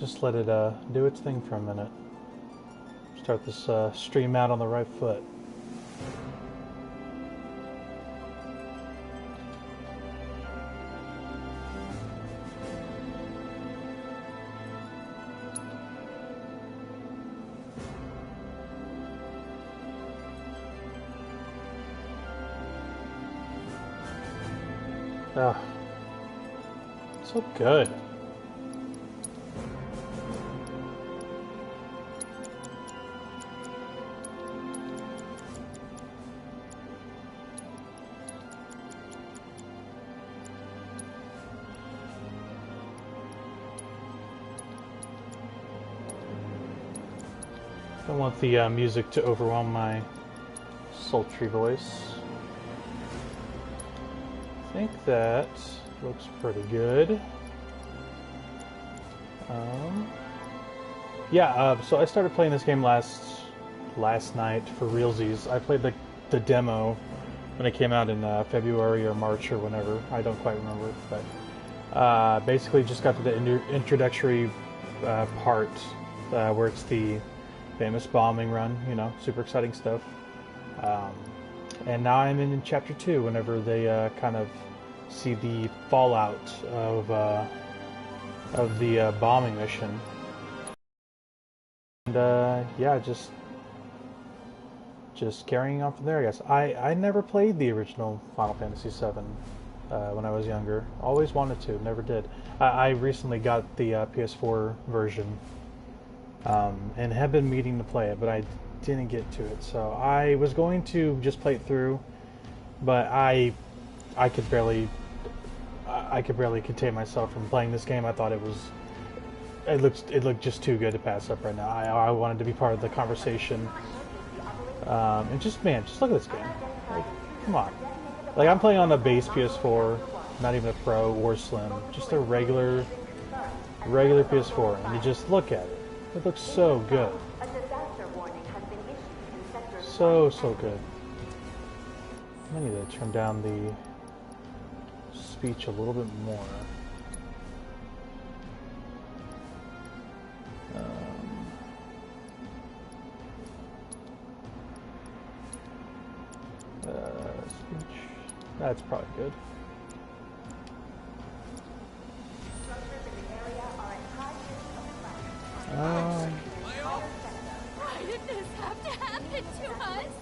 Just let it do its thing for a minute. Start this stream out on the right foot. Ah, so good. Don't want the music to overwhelm my sultry voice. I think that looks pretty good. Yeah, so I started playing this game last night for realsies. I played the demo when it came out in February or March or whenever. I don't quite remember, but basically just got to the introductory part where it's the famous bombing run, you know, super exciting stuff. And now I'm in chapter 2 whenever they kind of see the fallout of the bombing mission. And yeah, just carrying on from there, I guess. I never played the original Final Fantasy VII when I was younger. Always wanted to, never did. I recently got the PS4 version and have been meaning to play it, but I didn't get to it. So I was going to just play it through, but I could barely contain myself from playing this game. I thought it looked just too good to pass up right now. I wanted to be part of the conversation. And just look at this game. Like, come on. Like, I'm playing on a base PS4, not even a Pro or Slim, just a regular PS4, and you just look at it. It looks so good. So good. I need to turn down the speech a little bit more. Speech. That's probably good. Why did this have to happen to us?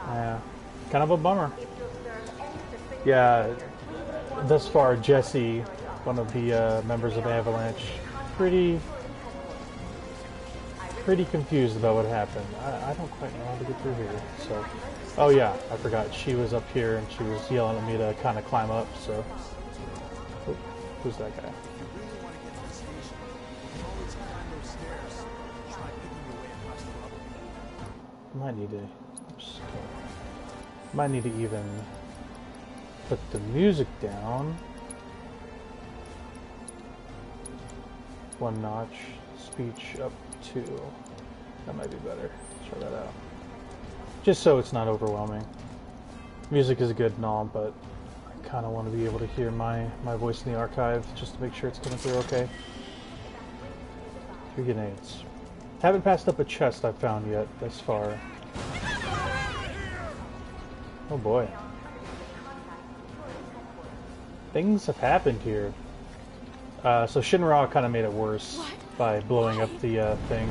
Yeah, kind of a bummer. Yeah, thus far, Jesse, one of the members of Avalanche, pretty confused about what happened. I don't quite know how to get through here, so... Oh yeah, I forgot. She was up here and she was yelling at me to kind of climb up, so... Oh, who's that guy? Might need to... Oops. Might need to even put the music down one notch. Speech up 2. That might be better. Try that out. Just so it's not overwhelming. Music is good and all, but I kind of want to be able to hear my voice in the archive just to make sure it's coming through okay. 3 grenades. Haven't passed up a chest I've found yet thus far. Oh boy. Things have happened here. So Shinra kind of made it worse by blowing up the thing.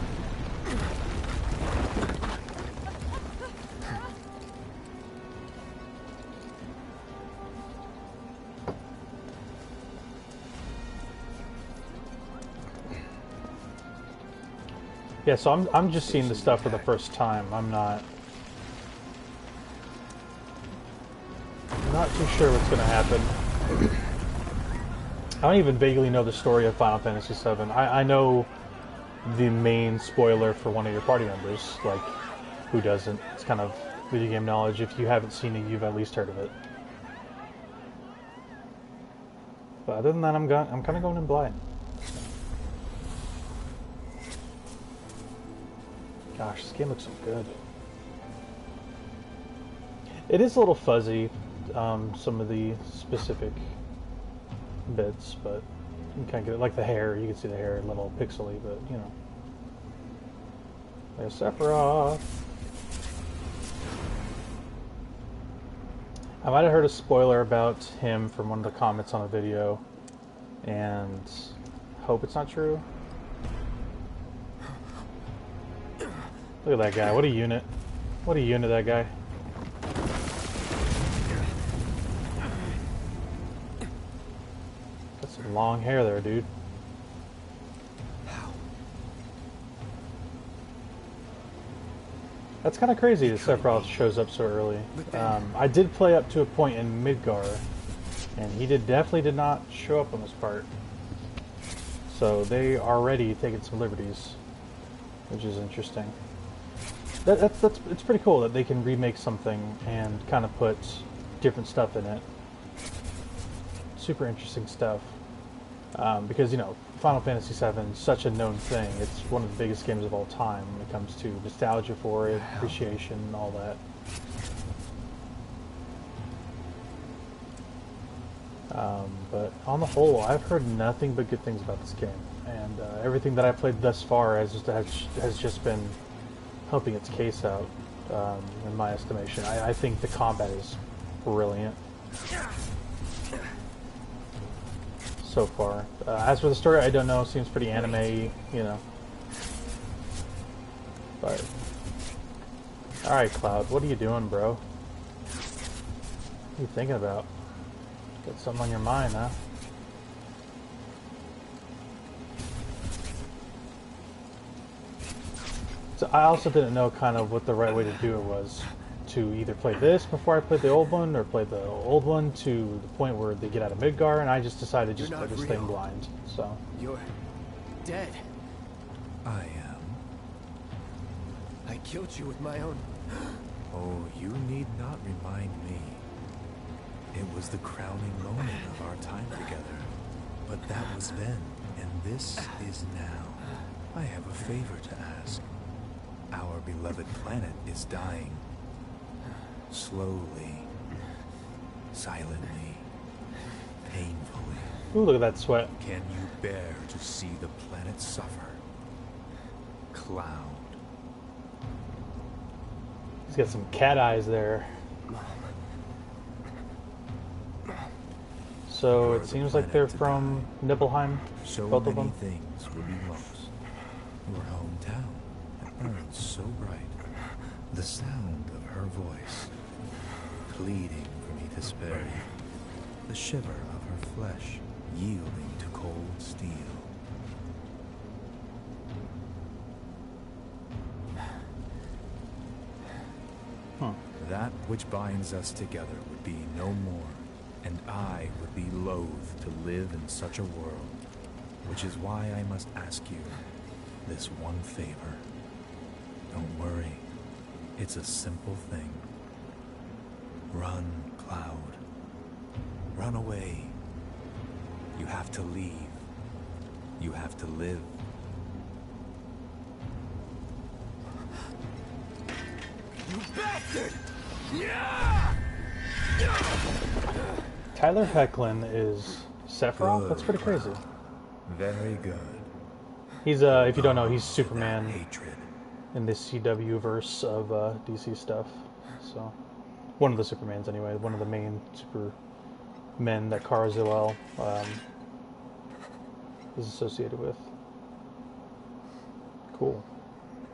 Yeah, so I'm just seeing the stuff for the first time. I'm not too sure what's going to happen. I don't even vaguely know the story of Final Fantasy VII. I know the main spoiler for one of your party members. Like, who doesn't? It's kind of video game knowledge. If you haven't seen it, you've at least heard of it. But other than that, I'm kind of going in blind. Gosh, this game looks so good. It is a little fuzzy, some of the specific bits, but You can kind of get it, like the hair. You can see the hair a little pixely, but you know. There's Sephiroth. I might have heard a spoiler about him from one of the comments on a video, and hope it's not true. Look at that guy. What a unit. What a unit, that guy. Got some long hair there, dude. That's kind of crazy that Sephiroth shows up so early. I did play up to a point in Midgar, and he definitely did not show up on this part. So they already taken some liberties, which is interesting. It's pretty cool that they can remake something and kind of put different stuff in it. Super interesting stuff. Because, you know, Final Fantasy VII is such a known thing. It's one of the biggest games of all time when it comes to nostalgia for it, appreciation, and all that. But on the whole, I've heard nothing but good things about this game, and everything that I've played thus far has just been helping its case out, in my estimation. I think the combat is brilliant so far. As for the story, I don't know. Seems pretty anime-y, you know. But alright, Cloud, what are you doing, bro? What are you thinking about? Got something on your mind, huh? So I also didn't know kind of what the right way to do it was. To either play this before I played the old one, or play the old one to the point where they get out of Midgar, and I just decided to just play this thing blind, so. You're dead. I am. I killed you with my own... Oh, you need not remind me. It was the crowning moment of our time together. But that was then, and this is now. I have a favor to ask. Our beloved planet is dying. Slowly, silently, painfully. Ooh, look at that sweat. Can you bear to see the planet suffer? Cloud. He's got some cat eyes there. So it seems like they're from Nibelheim, So both of many them. things will be lost. Your hometown that burns so bright. The sound of her voice, pleading for me to spare you. The shiver of her flesh, yielding to cold steel. That which binds us together would be no more, and I would be loath to live in such a world, which is why I must ask you this one favor. Don't worry, it's a simple thing. Run, Cloud. Run away. You have to leave. You have to live. You bastard! Tyler Hoechlin is Sephiroth? Good, That's pretty crazy. Very good. He's, if you don't know, he's Superman Hatred. in the CW verse of DC stuff. So, one of the Supermans anyway, one of the main Supermen that Kara Zor-El is associated with. Cool.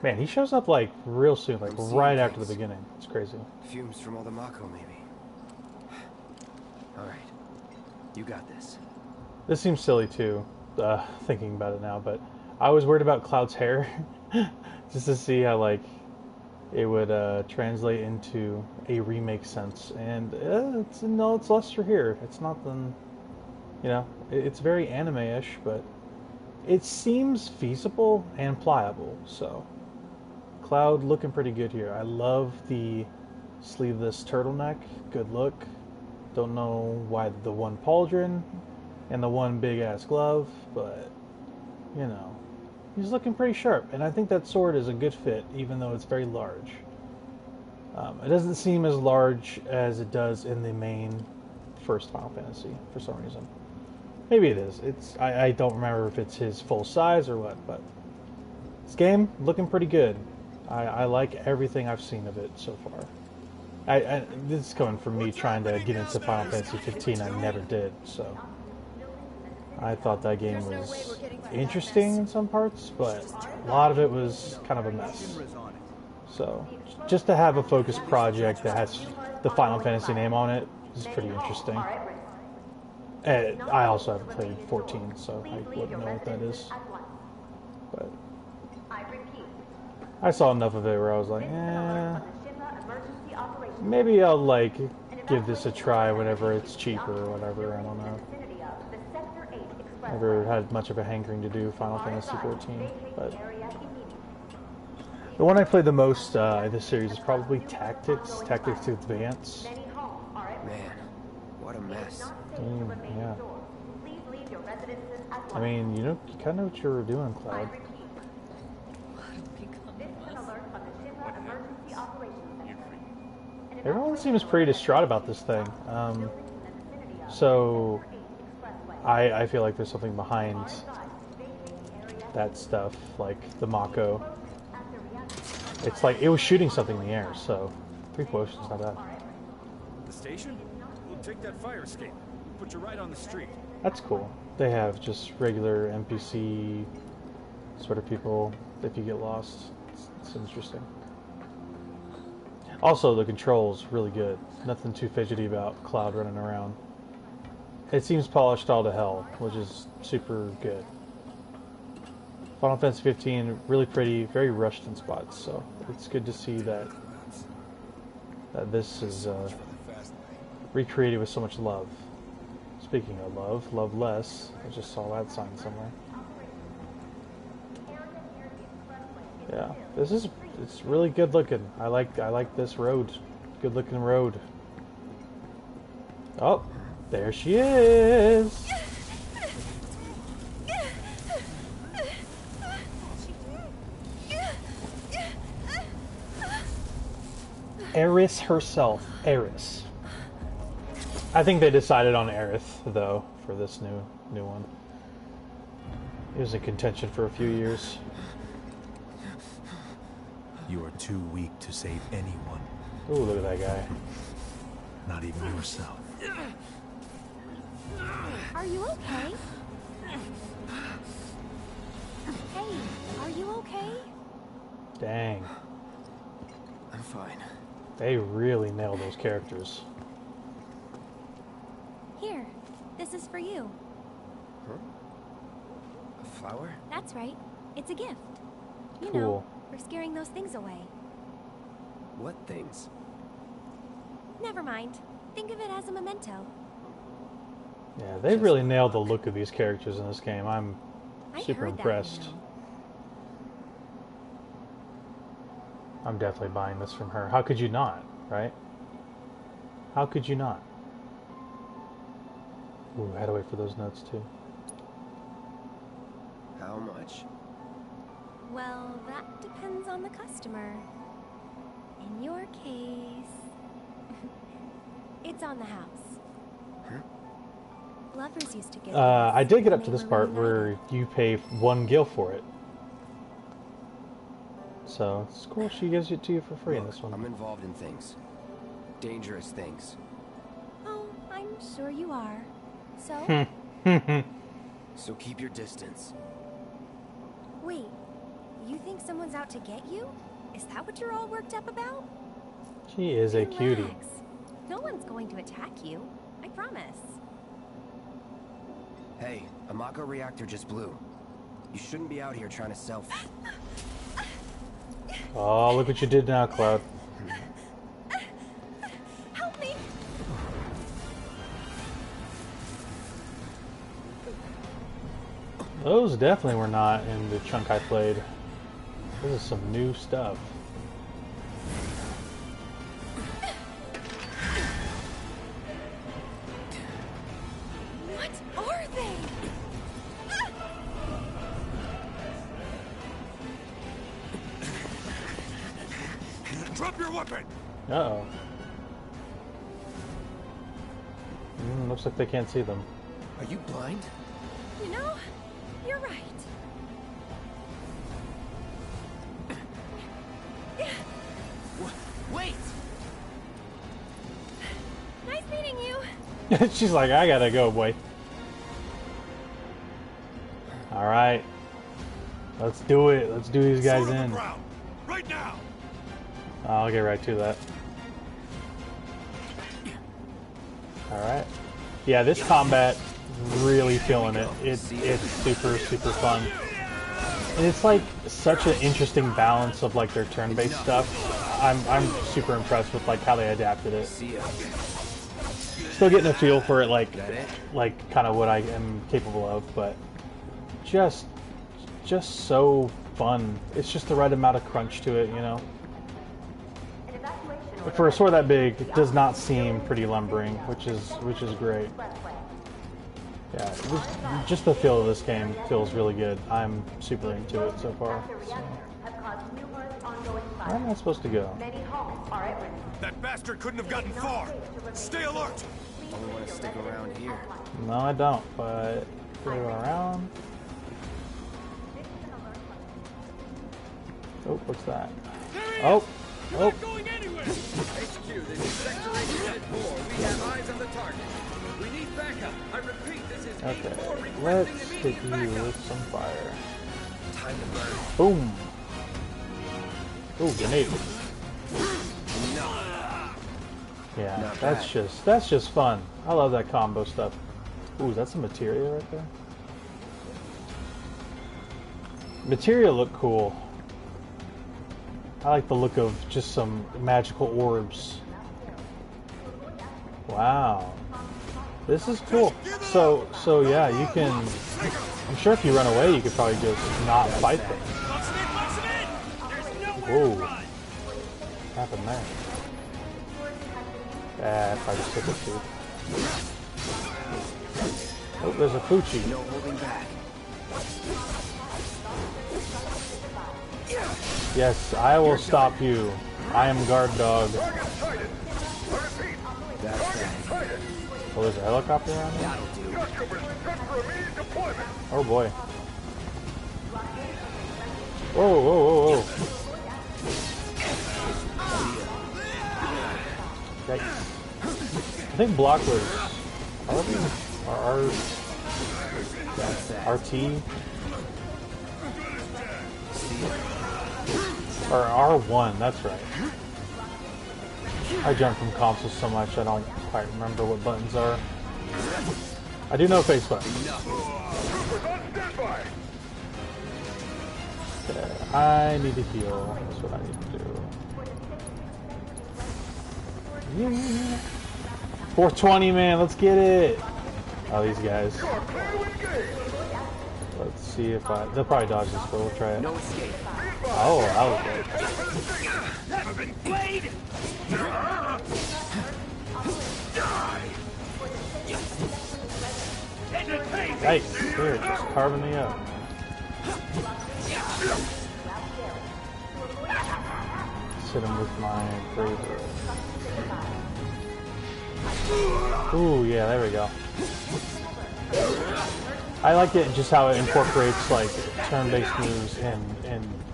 Man, he shows up like real soon, like right after the beginning. It's crazy. Fumes from all the Mako, maybe. Alright. You got this. This seems silly too, thinking about it now, but I was worried about Cloud's hair, just to see how like it would translate into a remake sense, and it's less for here. It's not than, you know, it's very anime-ish, but it seems feasible and pliable. So Cloud looking pretty good here. I love the sleeveless turtleneck. Good look. Don't know why the one pauldron and the one big ass glove, but you know, he's looking pretty sharp, and I think that sword is a good fit, even though it's very large. It doesn't seem as large as it does in the main first Final Fantasy for some reason. Maybe it is. I don't remember if it's his full size or what, but this game looking pretty good. I like everything I've seen of it so far. This is coming from me trying to get into Final Fantasy 15. I never did, so I thought that game was interesting in some parts, but a lot of it was kind of a mess. So just to have a focused project that has the Final Fantasy name on it is pretty interesting. And I also haven't played 14, so I wouldn't know what that is. But I saw enough of it where I was like, maybe I'll like give this a try whenever it's cheaper or whatever. I don't know. Never had much of a hankering to do Final Fantasy 14, but the one I played the most in this series is probably Tactics Advance. Man, what a mess. Yeah. I mean, you kind of know what you were doing, Cloud. Everyone seems pretty distraught about this thing. So I feel like there's something behind that stuff, like the Mako. It's like it was shooting something in the air, so 3 potions, not bad. The station? We'll take that fire escape. We'll put you right on the street. That's cool. They have just regular NPC sort of people if you get lost. It's interesting. Also, the controls really good. Nothing too fidgety about Cloud running around. It seems polished all to hell, which is super good. Final Fantasy 15, really pretty, very rushed in spots, so it's good to see that this is recreated with so much love. Speaking of love, love less. I just saw that sign somewhere. Yeah, it's really good looking. I like this road. Good looking road. Oh, there she is. Aerith herself, Aerith. I think they decided on Aerith though for this new one. It was in contention for a few years. You are too weak to save anyone. Ooh, look at that guy. Not even yourself. Are you okay? Hey, are you okay? Dang. I'm fine. They really nailed those characters. Here, this is for you. Huh? A flower? That's right. It's a gift. You Cool. know, for scaring those things away. What things? Never mind. Think of it as a memento. Yeah, they really nailed the look of these characters in this game. I'm I super heard that, impressed. you know. I'm definitely buying this from her. How could you not, right? How could you not? Ooh, I had to wait for those notes too. How much? Well, that depends on the customer. In your case, it's on the house. Huh? Lovers used to get I did get when up to they this were part reunited. where you pay 1 gil for it. So, it's cool she gives it to you for free in Look, this one. I'm involved in things. Dangerous things. Oh, I'm sure you are. Hmm. So, So keep your distance. wait, you think someone's out to get you? Is that what you're all worked up about? She is a cutie. Relax. No one's going to attack you. I promise. Hey, a Mako reactor just blew. You shouldn't be out here trying to sell. Oh, look what you did now, Cloud. Help me! Those definitely were not in the chunk I played. This is some new stuff. What are they? Drop your weapon! Uh-oh. Looks like they can't see them. Are you blind? You know, you're right. Wait! Nice meeting you. She's like, I gotta go, boy. Alright. Let's do it. Let's do these guys in. Right now. I'll get right to that. Alright. Yeah, this combat, really feeling it. It's super, super fun. And it's like such an interesting balance of like their turn-based stuff. I'm super impressed with like how they adapted it. Still getting a feel for it, like kind of what I am capable of, but just so fun. It's just the right amount of crunch to it, you know. For a sword that big, it does not seem pretty lumbering, which is great. Yeah, just the feel of this game feels really good. I'm super into it so far. So. Where am I supposed to go? That bastard couldn't have gotten far. Stay alert. Only want to stick around here. No, I don't, but go around. Oh, what's that? Oh! Oh! Going anywhere. HQ, this is Sector 8-4. We have eyes on the target. We need backup. I repeat, this is Okay, 8-4 requesting let's immediate hit you backup. with some fire. Time to burn. Boom! Ooh, grenade. No. Yeah, Not that's just fun. I love that combo stuff. Ooh, is that some materia right there? Materia look cool. I like the look of just some magical orbs. Wow. This is cool. So yeah, you can... I'm sure if you run away, you could probably just not fight them. Whoa. What happened there? Probably just took it too. Oh, there's a Poochie. No holding back. Yes, I will stop you. I am guard dog. That's that. Oh, there's a helicopter around here? That'll do. Oh boy. Whoa, whoa, whoa, whoa. Yikes. I think block was RT or R1, that's right. I jump from consoles so much I don't quite remember what buttons are. I do know face button. Okay, I need to heal. That's what I need to do. Yeah. 420, man, let's get it. Oh, these guys. Let's see if they'll probably dodge this, but we'll try it. No escape. Oh, that was good. Nice. Here, just carving me up. Hit him with my braver. Ooh, yeah, there we go. I like it just how it incorporates like turn-based moves in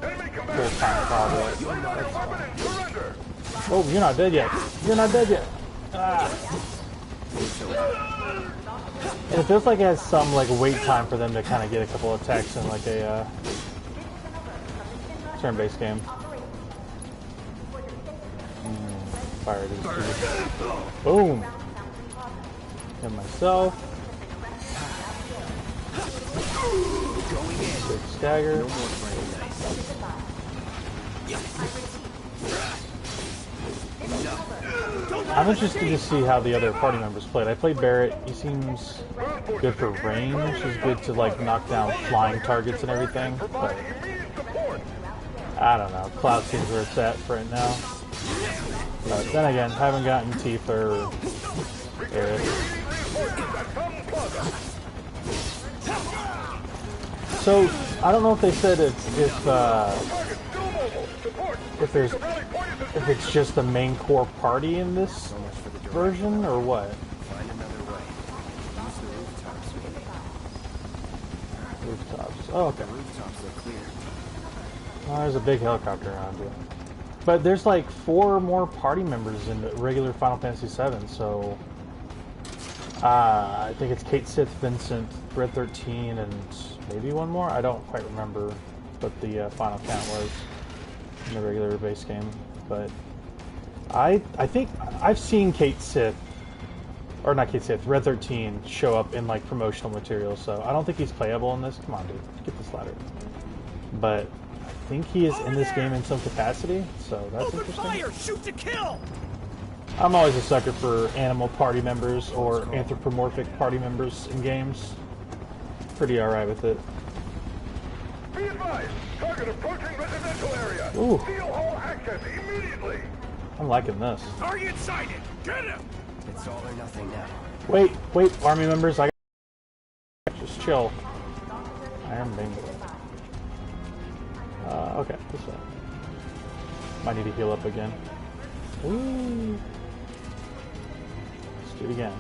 full-time combat. Oh, you're not dead yet. You're not dead yet. Ah. And it feels like it has some like wait time for them to kind of get a couple attacks in like a turn-based game. Fire it is. Boom. Hit myself. Big stagger. I'm interested to see how the other party members played. I played Barrett. He seems good for range. He's good to like knock down flying targets and everything. But I don't know. Cloud seems where it's at for right now. But then again, I haven't gotten Tifa or Barrett. So I don't know if they said if it's just the main core party in this version or what. Find another way. Use the rooftops, maybe. Oh, okay. The rooftops look clear. Oh, there's a big helicopter around you. But there's like 4 more party members in the regular Final Fantasy VII, so... I think it's Kate, Sith, Vincent, Red 13, and maybe one more? I don't quite remember what the final count was in the regular base game. But I think I've seen Kate Sith, or not Kate Sith, Red 13 show up in like promotional materials, so I don't think he's playable in this. Come on, dude, get this ladder. But I think he is in this game in some capacity, so that's interesting. Fire! Shoot to kill! I'm always a sucker for animal party members or anthropomorphic party members in games. Pretty alright with it. Be advised! Target approaching residential area! Ooh. Seal all access immediately! I'm liking this. Target sighted! Get him! It's all or nothing now. Wait, army members, just chill. Iron Bingo. Okay, this way. Might need to heal up again. Ooh. Let's do it again.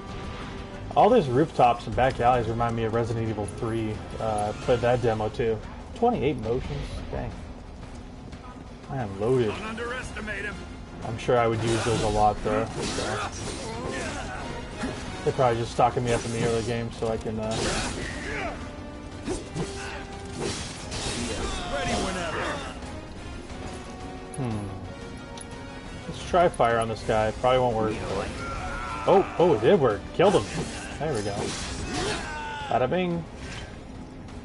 All these rooftops and back alleys remind me of Resident Evil 3. I played that demo too. 28 motions? Dang. I am loaded. Don't underestimate him. I'm sure I would use those a lot though. So. They're probably just stocking me up in the early game so I can Ready whenever. Let's try fire on this guy. Probably won't work. But... Oh, it did work. Killed him. There we go. Bada bing.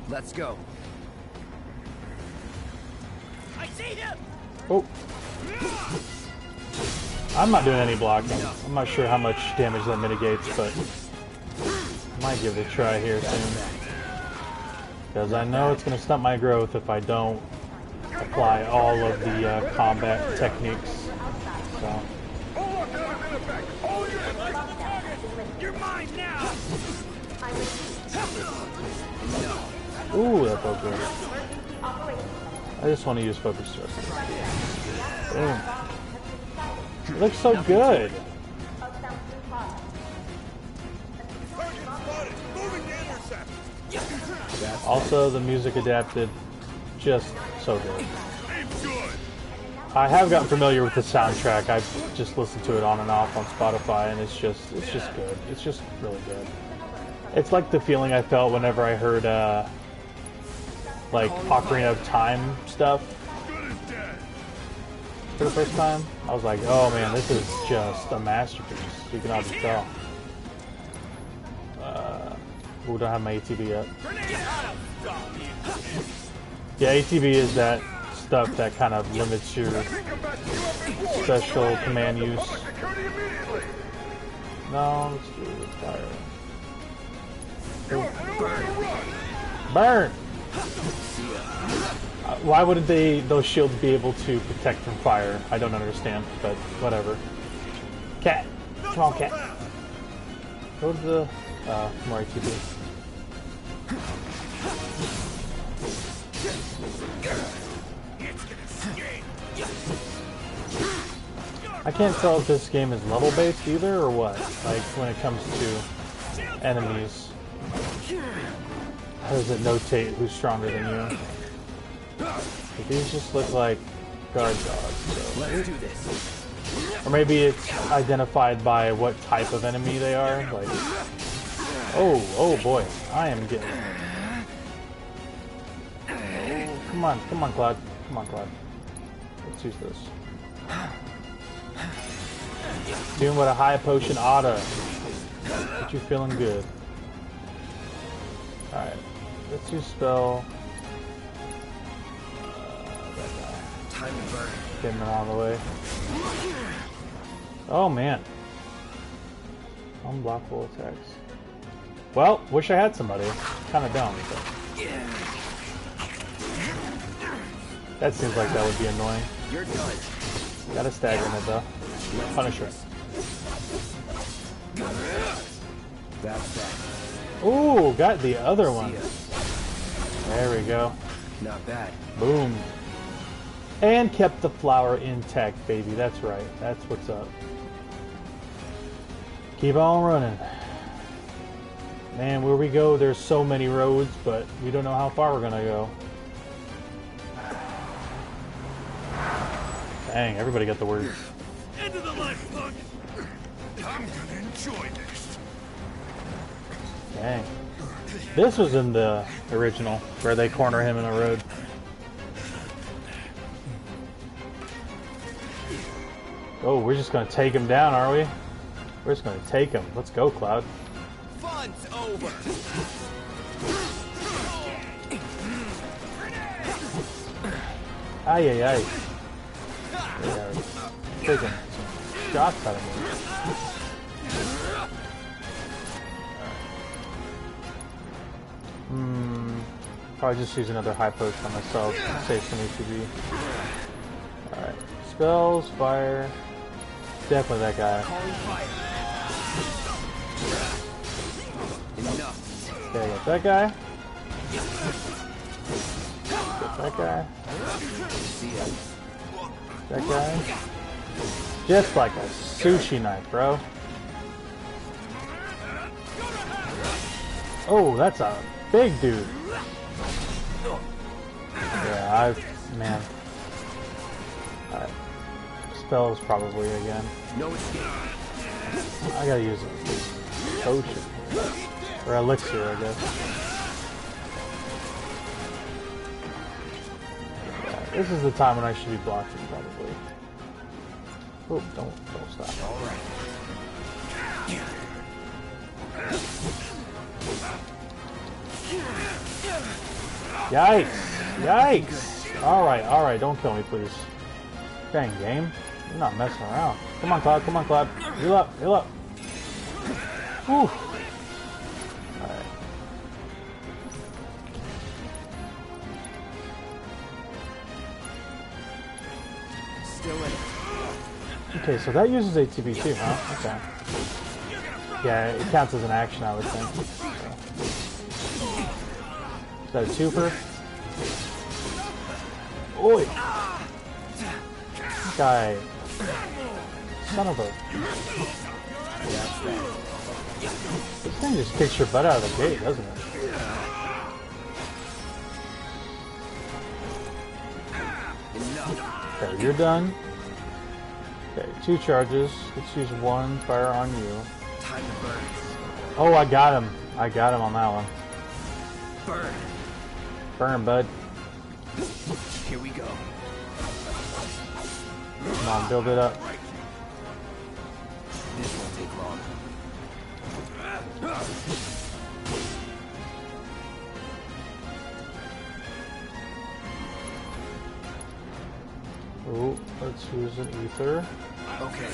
Let's go. I see him! Oh. I'm not doing any blocking. I'm not sure how much damage that mitigates, but I might give it a try here soon. Because I know it's going to stunt my growth if I don't apply all of the combat techniques. So. You're mine now! Ooh, that felt good. I just want to use focus thrust. Boom. It looks so good. Also, the music adapted just so good. I have gotten familiar with the soundtrack. I've just listened to it on and off on Spotify, and it's just good. It's just really good. It's like the feeling I felt whenever I heard like Ocarina of Time stuff for the first time. I was like, oh man, this is just a masterpiece. You can already tell. Ooh, don't have my ATB yet. Yeah, ATB is that stuff that kind of limits your special command use. No, let's do fire. Burn! Why wouldn't those shields be able to protect from fire? I don't understand, but whatever. Cat! Come on, cat. Go to the... more ATB. I can't tell if this game is level-based either, or what. Like, when it comes to enemies. How does it notate who's stronger than you? But these just look like guard dogs. So. Let's do this. Or maybe it's identified by what type of enemy they are. Like, oh boy, I am getting. Oh, come on, Cloud. Come on, Cloud. Let's use this. Doing with a high potion auto. Get you feeling good. Alright, let's use spell. Time to burn. Getting him out of the way. Oh man. Unblockable attacks. Well, wish I had somebody. Kinda dumb, but. That seems like that would be annoying. You're done. Got a stagger in it though. Punisher. That's that. Ooh, got the other one. There we go. Not bad. Boom. And kept the flower intact, baby. That's right. That's what's up. Keep on running. Man, where we go, there's so many roads, but we don't know how far we're gonna go. Dang, everybody got the word. Into the light, punk! I'm gonna enjoy this. Dang. This was in the original, where they corner him in a road. Oh, we're just gonna take him down, are we? We're just gonna take him. Let's go, Cloud. Fun's over. Ay, ay, ay. Yeah, taking some shots out of me. Probably just use another high potion on myself. Save some ETB. Alright. Spells, fire. Definitely that guy. Okay, got that guy. Got that guy. That guy. Just like a sushi knife, bro. Oh, that's a big dude. Yeah, man. Alright. Spells probably again. No escape. I gotta use a potion. Or elixir, I guess. Yeah, this is the time when I should be blocking, probably. Oh, don't stop. Alright. Yikes! Yikes! Alright, don't kill me, please. Dang, game. You're not messing around. Come on, Cloud, Heal up, heal up. Whew. Alright. Still in it. Okay, so that uses ATB too, huh? Okay. Yeah, it counts as an action, I would think. Is that a twofer? Oi! Guy. Son of a... This thing just kicks your butt out of the gate, doesn't it? Okay, you're done. Okay, 2 charges. Let's use 1 fire on you. Time to burn. Oh, I got him. I got him on that one. Burn. Burn, bud. Here we go. Come on, build it up. This won't take long. Oh, let's use an ether. Okay.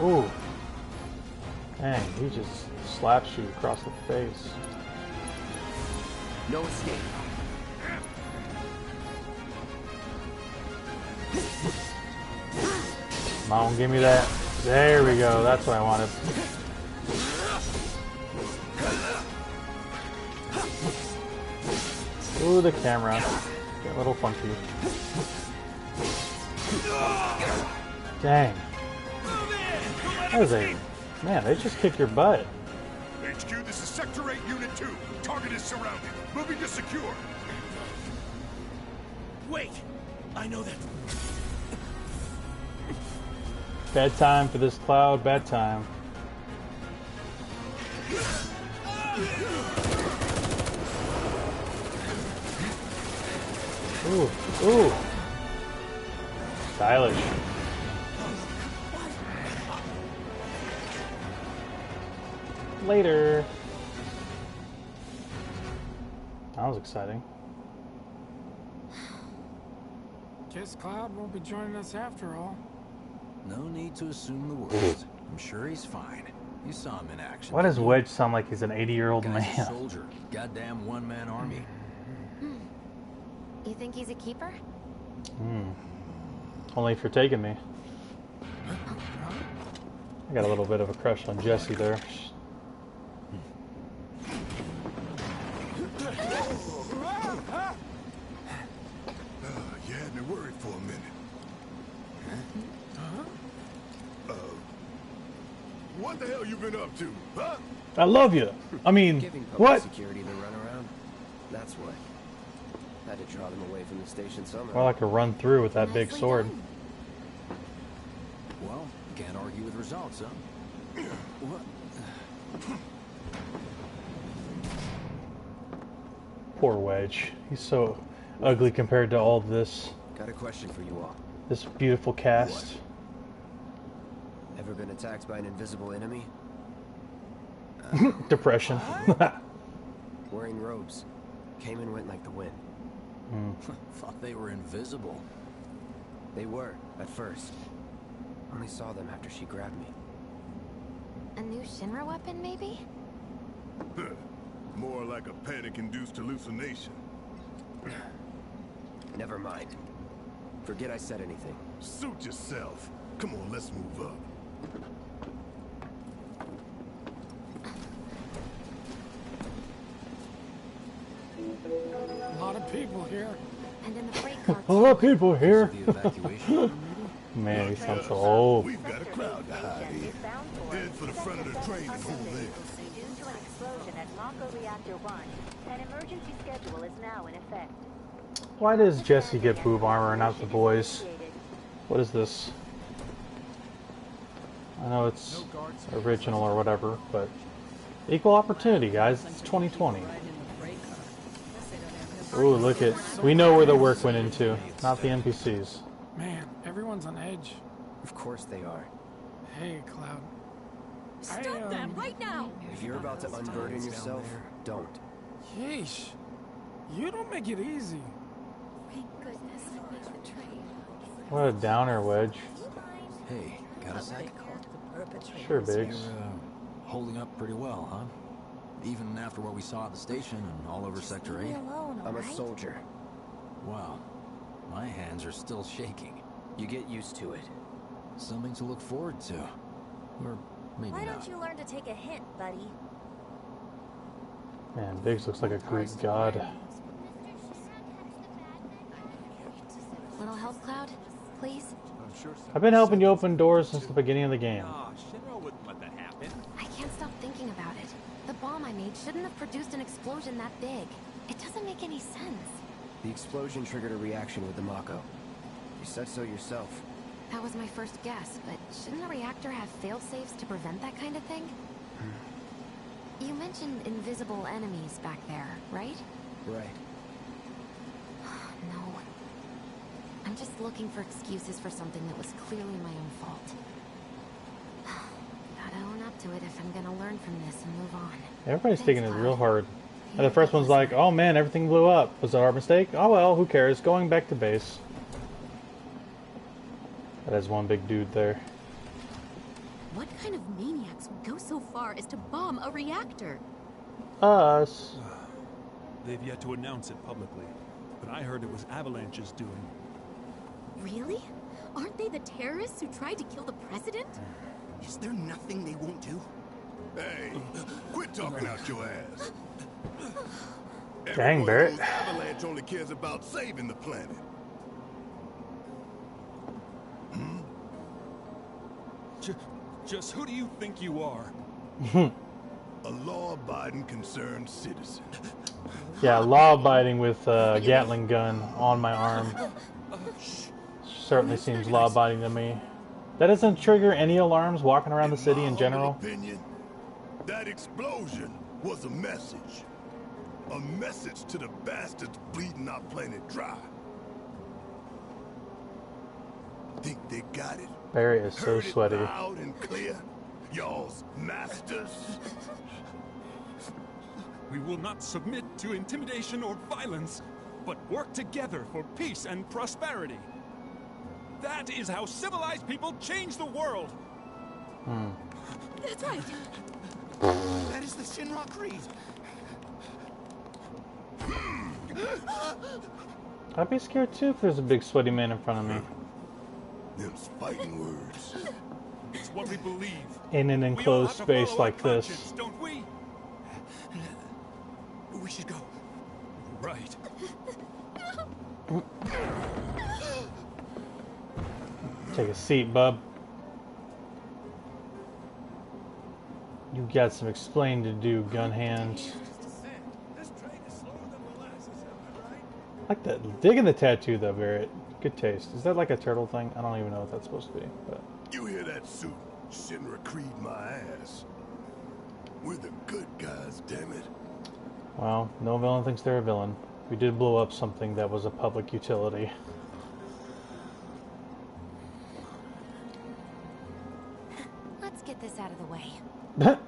Oh. Dang, he just slaps you across the face. No escape. Come on, give me that. There we go. That's what I wanted. Ooh, the camera. Get a little funky. Dang. That is a... Man, they just kick your butt. HQ, this is Sector 8, Unit 2. Target is surrounded. Moving to secure. Wait! I know that. Bad time for this Cloud. Bad time. Ooh, ooh. Stylish. Later. That was exciting. Guess Cloud won't be joining us after all. No need to assume the worst. I'm sure he's fine. You saw him in action. Why does Wedge sound like he's an 80-year-old Guy's a man? soldier. Goddamn one-man army. You think he's a keeper? Only if you're taking me. I got a little bit of a crush on Jessie there. What the hell you been up to, huh? I love you. I mean, Giving public what? security the runaround. That's what. Had to draw them away from the station somehow. Or like a run through with that big Nicely sword. done. Well, can't argue with results, huh? What? Poor Wedge. He's so ugly compared to all this. Got a question for you all. This beautiful cast. Ever been attacked by an invisible enemy? Depression. Wearing robes. Came and went like the wind. Thought they were invisible. They were, at first. Only saw them after she grabbed me. A new Shinra weapon, maybe? More like a panic-induced hallucination. Never mind. Forget I said anything. Suit yourself. Come on, let's move up. A lot of people here. And in the freight car. A lot of people here. The evacuation room, maybe? Man, he sounds so old. We've got a crowd to hide in. Head for the front of the train and hold there. Due to an explosion at Mako Reactor 1, an emergency schedule is now in effect. Why does Jesse get boob armor and not the boys? What is this? I know it's original or whatever, but equal opportunity, guys. It's 2020. Ooh, look at. We know where the work went into, not the NPCs. Man, everyone's on edge. Of course they are. Hey, Cloud. Stop them right now! If you're about to unburden yourself, don't. Yeesh. You don't make it easy. Thank goodness I made the train. What a downer, Wedge. Hey, got a sec? Sure, Biggs. You're holding up pretty well, huh? Even after what we saw at the station and all over Sector 8? I'm a soldier. Wow. My hands are still shaking. You get used to it. Something to look forward to. Or maybe Why not. don't you learn to take a hint, buddy? Man, Biggs looks like a Greek god. Little help, Cloud? Please? I've been helping you open doors since the beginning of the game. I can't stop thinking about it. The bomb I made shouldn't have produced an explosion that big. It doesn't make any sense. The explosion triggered a reaction with the Mako. You said so yourself. That was my first guess, but shouldn't a reactor have fail-safes to prevent that kind of thing? You mentioned invisible enemies back there, right? Right. No. I'm just looking for excuses for something that was clearly my own fault. Gotta own up to it if I'm gonna learn from this and move on. Everybody's taking it real hard. And the first one's like, oh man, everything blew up. Was it our mistake? Oh well, who cares? Going back to base. That is one big dude there. What kind of maniacs would go so far as to bomb a reactor? Us. They've yet to announce it publicly, but I heard it was Avalanche's doing. Really? Aren't they the terrorists who tried to kill the president? Is there nothing they won't do? Hey, quit talking out your ass. Dang, Barrett. Everyone knows Avalanche only cares about saving the planet. Just who do you think you are? A law-abiding, concerned citizen. Yeah, law-abiding with a Gatling gun on my arm. Certainly seems law-abiding to me. That doesn't trigger any alarms walking around the city in general. Opinion, that explosion was a message. A message to the bastards bleeding our planet dry. Think they got it? Barry is so Heard it sweaty. loud and clear. Y'all's masters. We will not submit to intimidation or violence, but work together for peace and prosperity. That is how civilized people change the world. That's right. That is the Shinra Creed. I'd be scared too if there's a big sweaty man in front of me. Them's fighting words. It's what we believe. In an enclosed space like this. Don't we? We should go. Right. Take a seat, bub. You've got some explain to do, gun hand. I like that. Digging the tattoo though, Barrett. Good taste. Is that like a turtle thing? I don't even know what that's supposed to be. But You hear that suit? Shinra Creed my ass. We're the good guys, damn it. well, no villain thinks they're a villain. We did blow up something that was a public utility. Let's get this out of the way.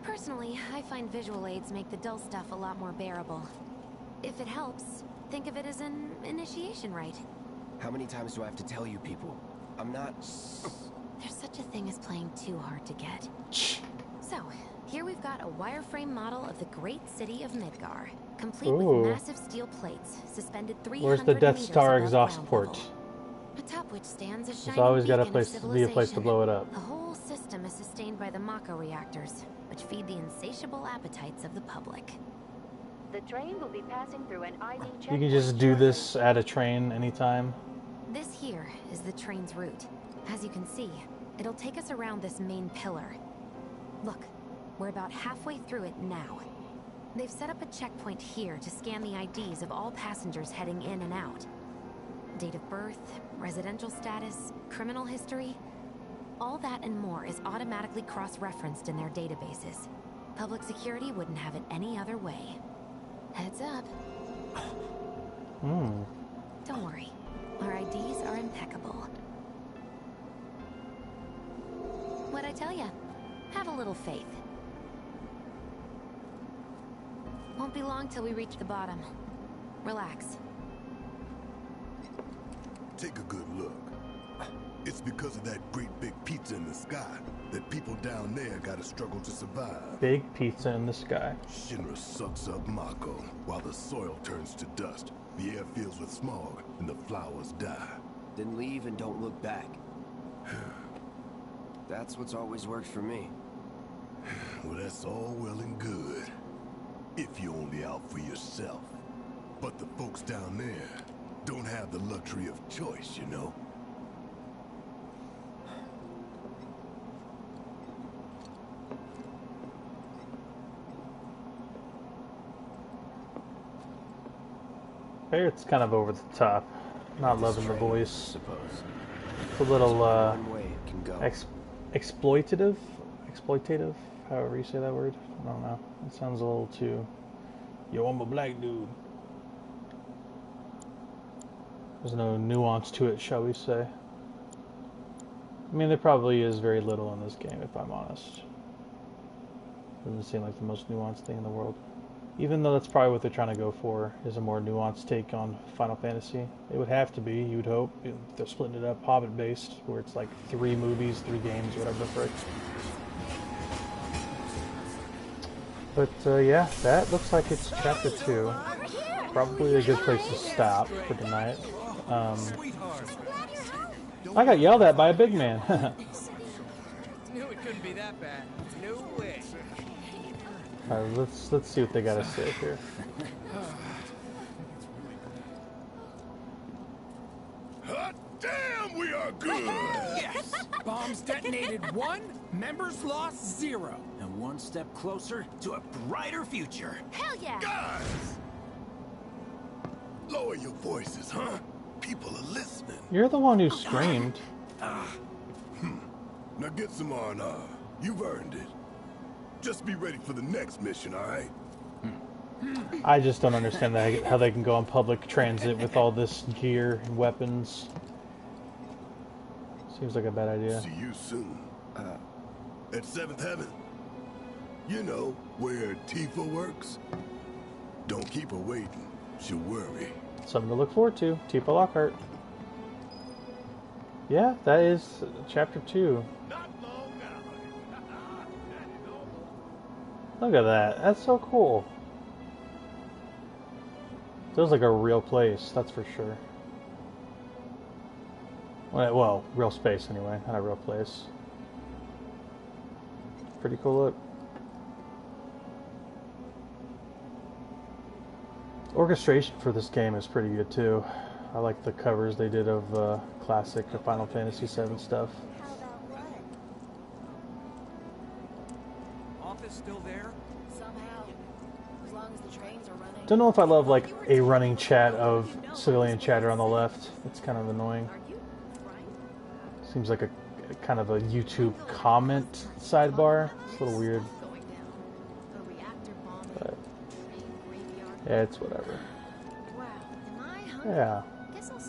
Personally, I find visual aids make the dull stuff a lot more bearable. If it helps, think of it as an initiation rite. How many times do I have to tell you people? I'm not... There's such a thing as playing too hard to get. So, here we've got a wireframe model of the great city of Midgar, complete Ooh. with massive steel plates suspended 300 Where's the Death meters Star above exhaust ground port? level. Atop which stands a There's shining always got to beacon of be a place to civilization. blow it up. The whole system is sustained by the Mako reactors, which feed the insatiable appetites of the public. The train will be passing through an ID checkpoint. You can just do this at a train anytime. This here is the train's route. As you can see, it'll take us around this main pillar. Look, we're about halfway through it now. They've set up a checkpoint here to scan the IDs of all passengers heading in and out. Date of birth, residential status, criminal history. All that and more is automatically cross-referenced in their databases. Public security wouldn't have it any other way. Heads up. Don't worry. Our IDs are impeccable. What'd I tell ya? Have a little faith. Won't be long till we reach the bottom. Relax. Take a good look. It's because of that great big pizza in the sky that people down there gotta struggle to survive. Big pizza in the sky. Shinra sucks up Mako while the soil turns to dust, the air fills with smog, and the flowers die. Then leave and don't look back. That's what's always worked for me. Well, that's all well and good. If you're only out for yourself. But the folks down there don't have the luxury of choice, you know? It's kind of over the top. Not loving the voice. It's a little exploitative, however you say that word. I don't know. It sounds a little too. Yo, I'm a black dude. There's no nuance to it, shall we say? I mean, there probably is very little in this game, if I'm honest. Doesn't seem like the most nuanced thing in the world. Even though that's probably what they're trying to go for, is a more nuanced take on Final Fantasy. It would have to be, you would hope. They're splitting it up Hobbit-based, where it's like 3 movies, 3 games, whatever the frick. But yeah, that looks like it's Chapter 2. Probably a good place to stop for tonight. I got yelled at by a big man. Knew it couldn't be that bad. No way. Alright, let's see what they gotta say here. Hot damn, we are good! Yes! Bombs detonated 1, members lost 0. And one step closer to a brighter future. Hell yeah! Guys! Lower your voices, huh? People are listening. You're the one who screamed. Now get some R&R. You've earned it. Just be ready for the next mission, alright? I just don't understand how they can go on public transit with all this gear and weapons. Seems like a bad idea. See you soon. At 7th Heaven. You know, where Tifa works. Don't keep her waiting. She'll worry. Something to look forward to. Tifa Lockhart. Yeah, that is Chapter 2. Look at that. That's so cool. Feels like a real place, that's for sure. Well, real space anyway, not a real place. Pretty cool look. Orchestration for this game is pretty good too. I like the covers they did of classic Final Fantasy VII stuff. is still there? Somehow. As long as the trains are running. Don't know if I love like a running chat of civilian chatter on the left. It's kind of annoying. Seems like a kind of a YouTube comment sidebar. It's a little weird. But yeah, it's whatever. Yeah.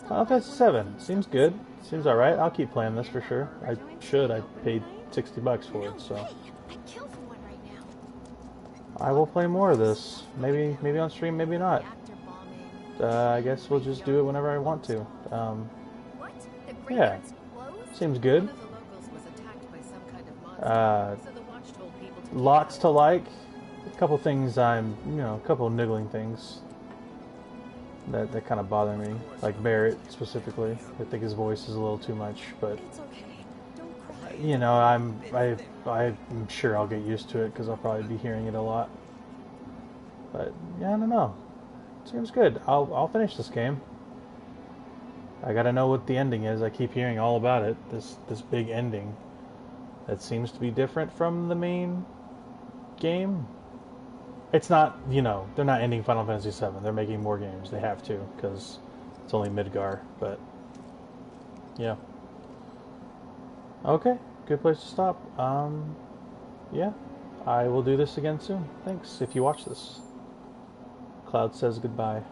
FF7 seems good. Seems alright. I'll keep playing this for sure. I should. I paid $60 for it, so I will play more of this. Maybe on stream, maybe not. I guess we'll just do it whenever I want to. Yeah. Seems good. Lots to like. A couple things a couple niggling things that kind of bother me. Like Barrett specifically. I think his voice is a little too much, but you know, I'm sure I'll get used to it because I'll probably be hearing it a lot. But yeah, I don't know. Seems good. I'll finish this game. I gotta know what the ending is. I keep hearing all about it. This big ending that seems to be different from the main game. It's not, you know, they're not ending Final Fantasy VII. They're making more games. They have to because it's only Midgar. But yeah. Okay, good place to stop. Yeah, I will do this again soon. Thanks if you watch this. Cloud says goodbye.